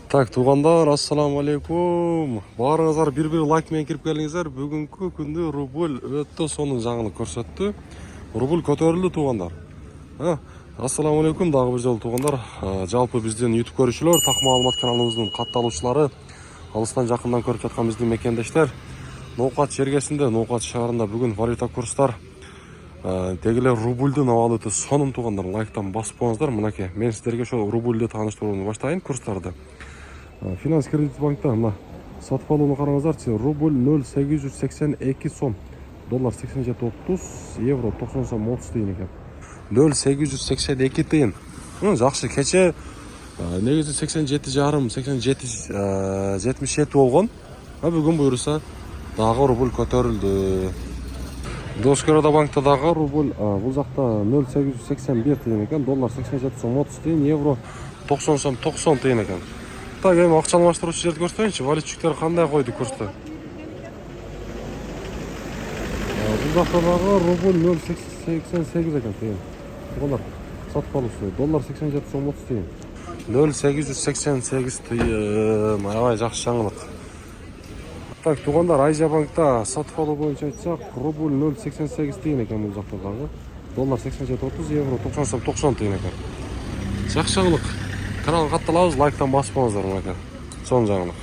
Так, туғандар, ассаламу алейкум. Барыңыздар бір лайк менен кирип келиңиздер. Бүгүнкү күндө рубль өтті, сонун жаңылык көрсөттү. Рубль көтөрүлдү туғандар. Ассаламу алейкум, дагы бир жолу туғандар. Жалпы биздин YouTube көрүүчүлөр, так маалымат каналыбыздын катталуучулары, алыстан жакындан көрүп жаткан биздин мекендештер, Ноокат жергесинде, Ноокат шаарында бүгүн валюта курстар дегеле рубльдүн абалыты сонун туғандар. Лайктан басып коюңуздар. Мынакей, мен сиздерге ошо рубльди тааныштырууну баштайын, курстарды. Финанс кредит банкта мына сатып алууну караңыздарчы. Рубль 0,882 сом, доллар 87.30, евро 90 сом 30 тыйын экен. 0,882 тыйын. Жакшы, кече негизи 87,5, 77 болгон. Бүгүн буюрса дагы рубль көтөрүлдү. Доскорода банкта дагы рубль бул жакта 0,881 тыйын экен, доллар 87 сом 30 тыйын, евро 90 сом 90 тыйын экен. Так, эми акча алмаштыруучу жерди көрсөтөйүнчү. Валютчиктер кандай койду курсту? Бул жакта дагы рубль 0,88 экен тыйын. Доллар сатып алуусу, доллар 87 сом 30 тыйын. 0,888 тыйын. Аябай жакшы жаңылык. Так, тугандар, Айжа банкта сатып алуу боюнча айтсак, рубль 0,88 тыйын экен бул жакта дагы. Доллар 87.30, евро 90 сом 90 тыйын экен. Жакшы жаңылык. Каналга катталабыз, лайктан басып коюңуздар. Сонун жаңылык.